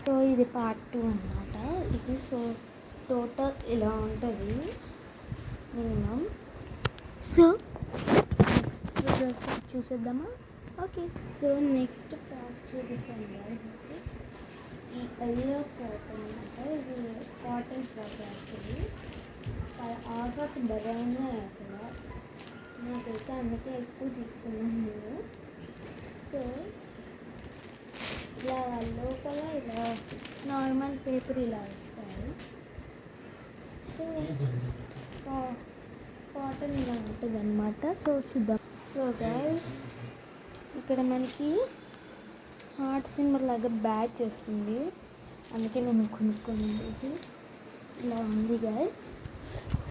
So ఇది part 2 అనమాట. ఇది సో టోటల్ ఇలా ఉంటుంది మినిమం. సో నెక్స్ట్ డ్రెస్ చూసేద్దామా? ఓకే, సో నెక్స్ట్ ఫ్రాక్ చూపిస్తాను మీకు. ఈ ఎల్లో ఫ్రాక్ అనమాట. ఇది కాటన్ ఫ్రాక్ యాక్చువల్లీ. ఆఫర్స్ బాగా ఉన్నాయి అసలు. నాకైతే అందుకే ఎక్కువ తీసుకున్నాను నేను. సో ఇలా లోపల ఇలా నార్మల్ పేపర్ ఇలా వస్తాయి. సో కాటన్ ఇలా ఉంటుంది అనమాట. సో చూద్దాం. సో గైస్, ఇక్కడ మనకి హార్ట్ సింబల్ లాగా బ్యాచ్ వస్తుంది. అందుకే నేను కొనుక్కునేది. ఇలా ఉంది గైస్.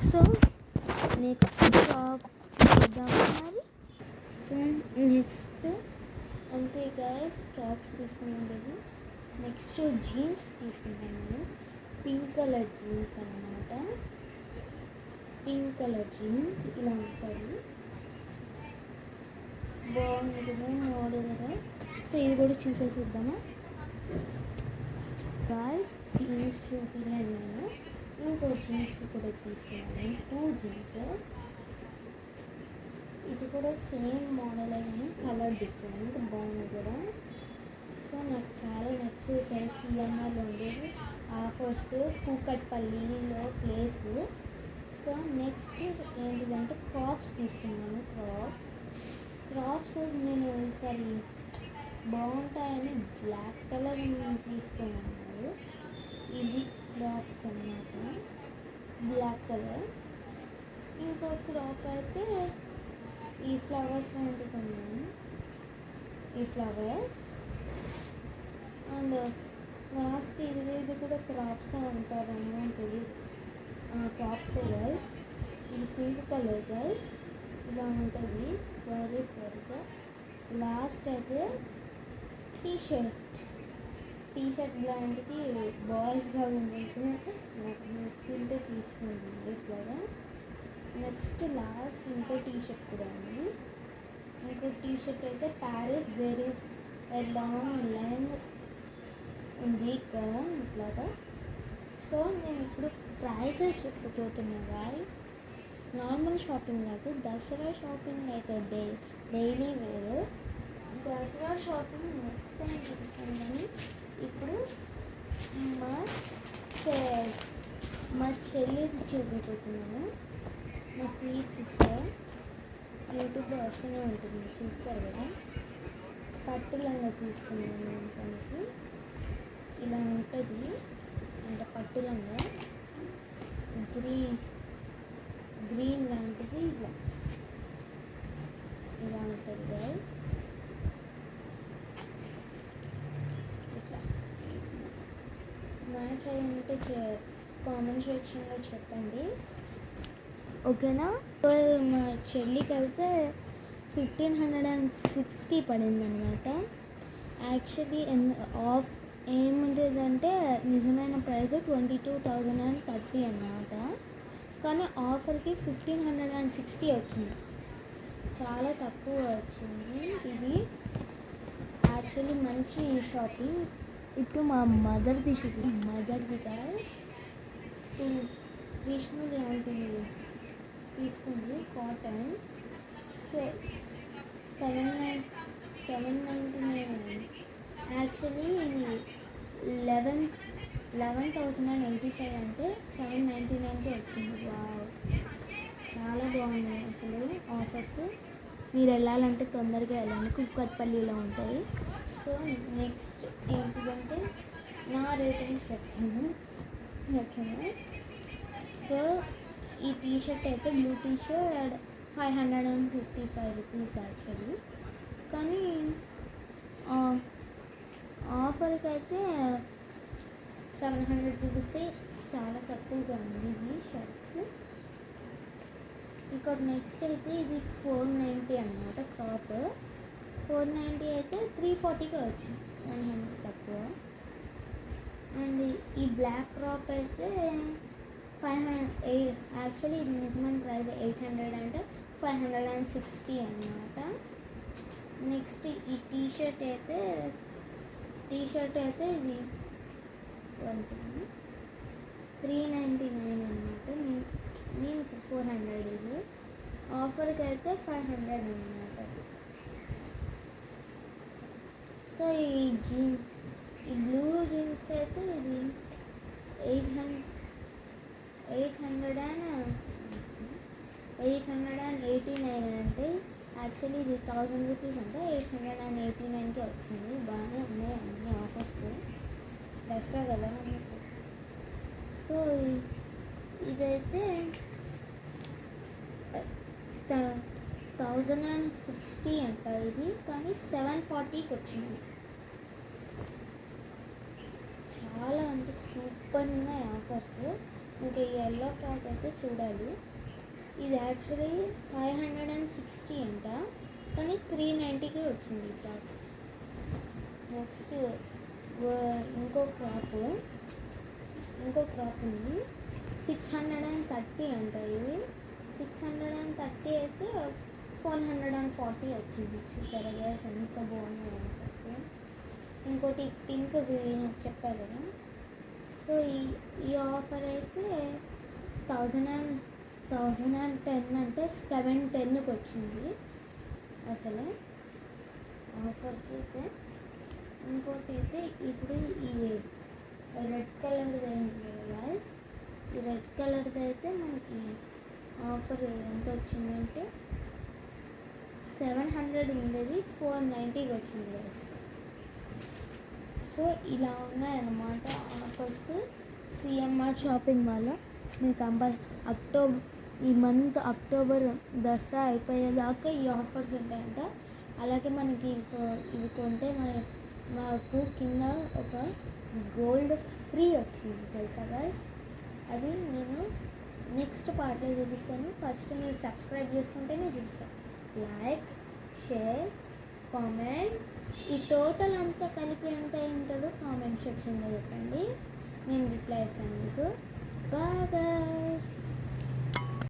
సో నెక్స్ట్ షాప్ చూద్దాం మరి. సో నెక్స్ట్ అంతే గైస్, ఫ్రాక్స్ తీసుకునేది. నెక్స్ట్ జీన్స్ తీసుకుంటాను నేను. పింక్ కలర్ జీన్స్ అన్నమాట. పింక్ కలర్ జీన్స్ ఇలా ఉంటుంది. బాగుంది కదా మోడల్గా. సో ఇది కూడా చూసేసిద్దామా గాయ్స్? జీన్స్ చూపించాను నేను. ఇంకో జీన్స్ కూడా తీసుకున్నాను, 2 జీన్సెస్. ఇది కూడా సేమ్ మోడల్ కానీ కలర్ డిఫరెంట్, బాగుంది కూడా. సో నాకు చాలా నచ్చేసాయి. సిఎంఆర్లో ఉండేది ఆఫర్స్, కూకట్పల్లిలో ప్లేస్. సో నెక్స్ట్ ఏంటిదంటే క్రాప్స్ తీసుకున్నాను. క్రాప్స్ నేను ఈసారి బాగుంటాయని బ్లాక్ కలర్ తీసుకున్నాను. ఇది క్రాప్స్ అన్నమాట, బ్లాక్ కలర్. ఇంకో క్రాప్ అయితే ఈ ఫ్లవర్స్ లాంటిది, ఈ ఫ్లవర్స్. అండ్ లాస్ట్ ఇది కూడా క్రాప్స్ అంటారని తెలియదు. Crops guys. ఇది పింక్ కలర్ గైస్, ఇలా ఉంటుంది. వెరీ సరిగ్గా లాస్ట్ అయితే టీ షర్ట్ లాంటిది బాయ్స్ లాగా ఉంటుంది. నాకు నచ్చింటే తీసుకుంటుంది ఇట్లాగా. నెక్స్ట్ లాస్ట్ ఇంకో టీ షర్ట్ కూడా ఉంది. ఇంకో టీ షర్ట్ అయితే Paris there is a long line ఉంది ఇక్కడ ఇట్లాగా. సో నేను ఇప్పుడు ప్రైసెస్ చెప్పబోతున్నాను గాయస్. నార్మల్ షాపింగ్ లాగా, Dasara shopping like daily wear. Dasara shopping next time చూపిస్తాను. కానీ ఇప్పుడు మా చెల్లిది చూపిపోతున్నాను. మా స్వీట్ సిస్టర్ యూట్యూబ్లో వస్తూనే ఉంటుంది, చూస్తారు కదా. పట్టులంగా తీసుకున్నాను తనకి. ఇలా ఉంటుంది అంటే పట్టులంగా గ్రీన్ లాంటిది ఇలా ఉంటుంది గైస్. ఇట్లా మ్యాచ్ అయ్యింటే కామెంట్ సెక్షన్లో చెప్పండి, ఓకేనా? మా చెల్లికి అయితే 1560 పడింది అనమాట. యాక్చువల్లీ ఆఫ్ ఏముండేదంటే నిజమైన ప్రైస్ 22,030 అన్నమాట. కానీ ఆఫర్కి 1560 వచ్చింది, చాలా తక్కువ వచ్చింది. ఇది యాక్చువల్లీ మంచి షాపింగ్. ఇప్పుడు మా మదర్ది గాయస్. కృష్ణుడు లాంటివి తీసుకుంది, కాటన్. 799. యాక్చువల్లీ ఇది 11,085 అంటే 799కి వచ్చింది. వావ్, చాలా బాగున్నాయి అసలు ఆఫర్స్. మీరు వెళ్ళాలంటే తొందరగా వెళ్ళండి, కూకట్పల్లిలో ఉంటాయి. సో నెక్స్ట్ ఏంటిదంటే నా రేటింగ్స్ చెప్తాను, ఓకేనా? సో ఈ టీషర్ట్ అయితే బ్లూ టీషర్ట్ 555 రూపీస్ యాక్చువల్లీ. కానీ ఆఫర్కి అయితే 700 చూపిస్తే చాలా తక్కువగా ఉంది ఇది షర్ట్స్. ఇక్కడ నెక్స్ట్ అయితే ఇది 490 అన్నమాట క్రాప్. 490 అయితే 340కి వచ్చింది, 100 తక్కువ. అండ్ ఈ బ్లాక్ క్రాప్ అయితే 508. యాక్చువల్లీ ఇది నిజమైన ప్రైస్ 800 అంటే 560 అన్నమాట. నెక్స్ట్ ఈ టీషర్ట్ అయితే ఇది 1 second. 399 అనమాట, మీన్స్ 400 ఇది. ఆఫర్కి అయితే 500 అనమాట. సో ఈ బ్లూ జీన్స్కి అయితే ఇది 889 అంటే యాక్చువల్లీ ఇది 1000 రూపీస్ అంటే 889కి వచ్చింది. బాగానే ఉన్నాయి అన్ని ఆఫర్స్, దసరా కదా మనకు. సో ఇదైతే 1060 అంట ఇది, కానీ 740కి వచ్చింది. చాలా అంటే సూపర్ ఉన్నాయి ఆఫర్స్. ఇంకా ఈ ఎల్లో ఫ్రాక్ అయితే చూడాలి. ఇది యాక్చువల్లీ 560 అంట, కానీ 390కి వచ్చింది ఈ ఫ్రాక్. నెక్స్ట్ ఇంకో క్రాప్ ఉంది, 630 అంట ఇది. 630 అయితే 440 వచ్చింది. చూసారా గ్యాస్ ఎంత బాగున్నాయి ఆఫర్స్. ఇంకోటి పింక్ చెప్పా కదా. సో ఈ ఆఫర్ అయితే 1010 అంటే 710కి వచ్చింది అసలు ఆఫర్కి అయితే. ఇంకోటి అయితే ఇప్పుడు ఈ రెడ్ కలర్ది అయింది కదా గాయస్, ఈ రెడ్ కలర్ది అయితే మనకి ఆఫర్ ఎంత వచ్చిందంటే 700 ఉండేది 490కి వచ్చింది గాయస్. సో ఇలా ఉన్నాయన్నమాట ఆఫర్స్ సిఎంఆర్ షాపింగ్ మాల్లో. మీకు ఈ మంత్ అక్టోబర్ దసరా అయిపోయేదాకా ఈ ఆఫర్స్ ఉంటాయంట. అలాగే మనకి ఇవి కొంటే మాకు కింద ఒక గోల్డ్ ఫ్రీ వచ్చింది తెలుసా గైస్. అది నేను నెక్స్ట్ పార్ట్లో చూపిస్తాను. ఫస్ట్ మీరు సబ్స్క్రైబ్ చేసుకుంటే నేను చూపిస్తాను. లైక్, షేర్, కామెంట్, ఈ టోటల్ అంతా కలిపి ఎంత ఉంటుందో కామెంట్ సెక్షన్లో చెప్పండి, నేను రిప్లై ఇస్తాను మీకు. Bye guys.